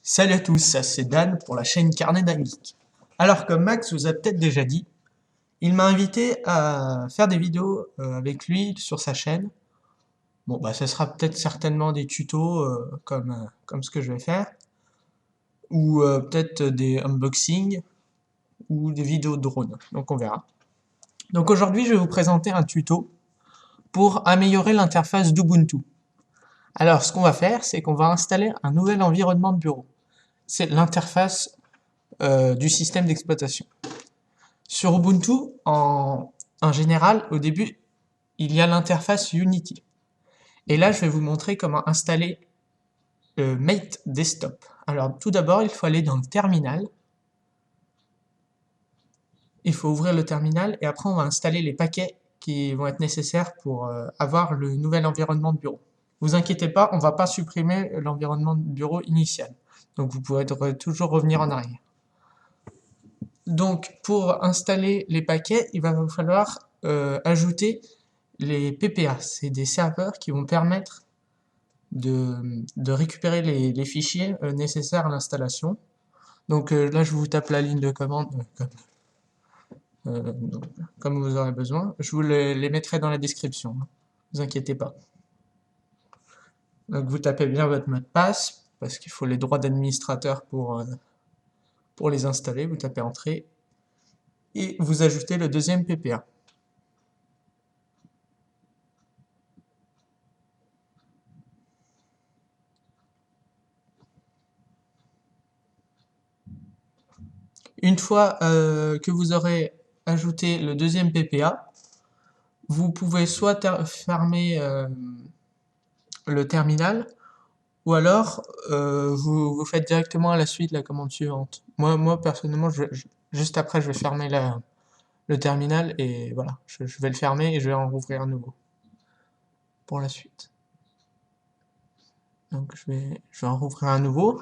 Salut à tous, c'est Dan pour la chaîne Carnet d'un Geek. Alors comme Max vous a peut-être déjà dit, il m'a invité à faire des vidéos avec lui sur sa chaîne. Bon bah ça sera peut-être certainement des tutos comme ce que je vais faire, ou peut-être des unboxings, ou des vidéos de drone, donc on verra. Donc aujourd'hui je vais vous présenter un tuto pour améliorer l'interface d'Ubuntu. Alors ce qu'on va faire, c'est qu'on va installer un nouvel environnement de bureau. C'est l'interface du système d'exploitation. Sur Ubuntu, en général, au début, il y a l'interface Unity. Et là, je vais vous montrer comment installer Mate Desktop. Alors, tout d'abord, il faut aller dans le terminal. Il faut ouvrir le terminal et après, on va installer les paquets qui vont être nécessaires pour avoir le nouvel environnement de bureau. Vous inquiétez pas, on ne va pas supprimer l'environnement de bureau initial. Donc, vous pourrez toujours revenir en arrière. Donc, pour installer les paquets, il va vous falloir ajouter les PPA. C'est des serveurs qui vont permettre de récupérer les fichiers nécessaires à l'installation. Donc là, je vous tape la ligne de commande euh, comme vous aurez besoin. Je vous les mettrai dans la description, ne vous inquiétez pas. Donc vous tapez bien votre mot de passe, parce qu'il faut les droits d'administrateur pour les installer. Vous tapez Entrée, et vous ajoutez le deuxième PPA. Une fois que vous aurez ajouté le deuxième PPA, vous pouvez soit fermer le terminal, ou alors vous faites directement à la suite la commande suivante. Moi personnellement, juste après, je vais fermer le terminal et voilà, je vais le fermer et je vais en rouvrir un nouveau pour la suite. Donc je vais en rouvrir un nouveau.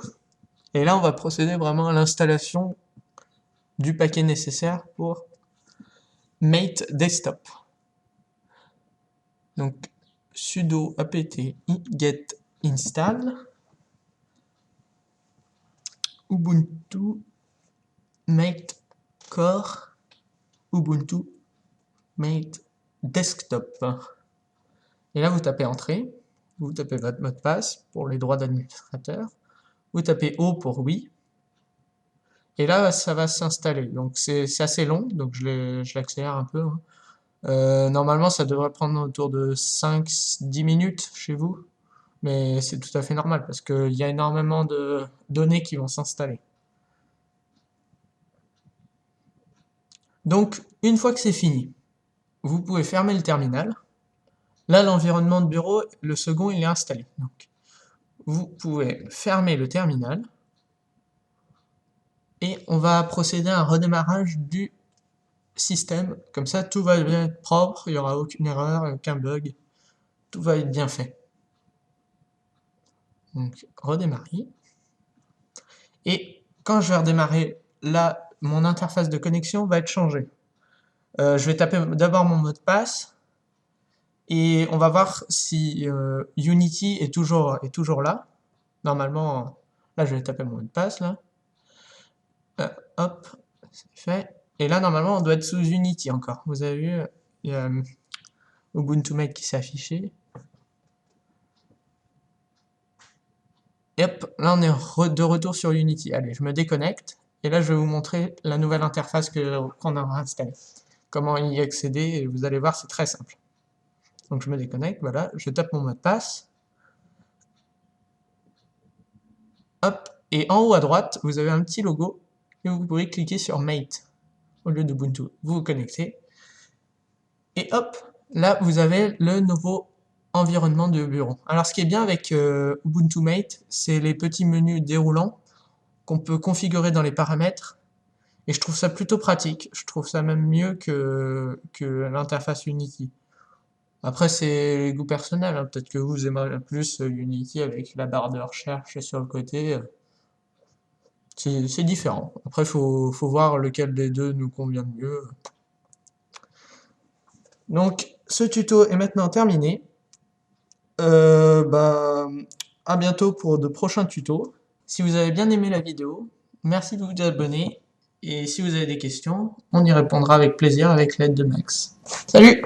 Et là, on va procéder vraiment à l'installation du paquet nécessaire pour Mate Desktop. Donc sudo apt get install Ubuntu Mate Core Ubuntu Mate Desktop. Et là, vous tapez Entrée, vous tapez votre mot de passe pour les droits d'administrateur, vous tapez O pour oui, et là, ça va s'installer. Donc c'est assez long, donc je l'accélère un peu. Normalement, ça devrait prendre autour de 5-10 minutes chez vous, mais c'est tout à fait normal parce qu'il y a énormément de données qui vont s'installer. Donc, une fois que c'est fini, vous pouvez fermer le terminal. Là, l'environnement de bureau, le second, il est installé. Donc, vous pouvez fermer le terminal et on va procéder à un redémarrage du système. Comme ça, tout va bien être propre, il n'y aura aucune erreur, aucun bug. Tout va être bien fait. Donc, redémarrer. Et quand je vais redémarrer, là, mon interface de connexion va être changée. Je vais taper d'abord mon mot de passe et on va voir si Unity est toujours là. Normalement, là, je vais taper mon mot de passe, là. Hop, c'est fait. Et là, normalement, on doit être sous Unity encore. Vous avez vu, il y a Ubuntu Mate qui s'est affiché. Et hop, là, on est de retour sur Unity. Allez, je me déconnecte. Et là, je vais vous montrer la nouvelle interface qu'on a installée. Comment y accéder, et vous allez voir, c'est très simple. Donc, je me déconnecte, voilà, je tape mon mot de passe. Hop, et en haut à droite, vous avez un petit logo, et vous pouvez cliquer sur Mate, au lieu d'Ubuntu. Vous vous connectez. Et hop, là, vous avez le nouveau environnement de bureau. Alors, ce qui est bien avec Ubuntu Mate, c'est les petits menus déroulants qu'on peut configurer dans les paramètres. Et je trouve ça plutôt pratique. Je trouve ça même mieux que l'interface Unity. Après, c'est les goûts personnels. Hein. Peut-être que vous aimez plus Unity avec la barre de recherche sur le côté. C'est différent. Après, faut voir lequel des deux nous convient le mieux. Donc, ce tuto est maintenant terminé. À bientôt pour de prochains tutos. Si vous avez bien aimé la vidéo, merci de vous abonner. Et si vous avez des questions, on y répondra avec plaisir avec l'aide de Max. Salut!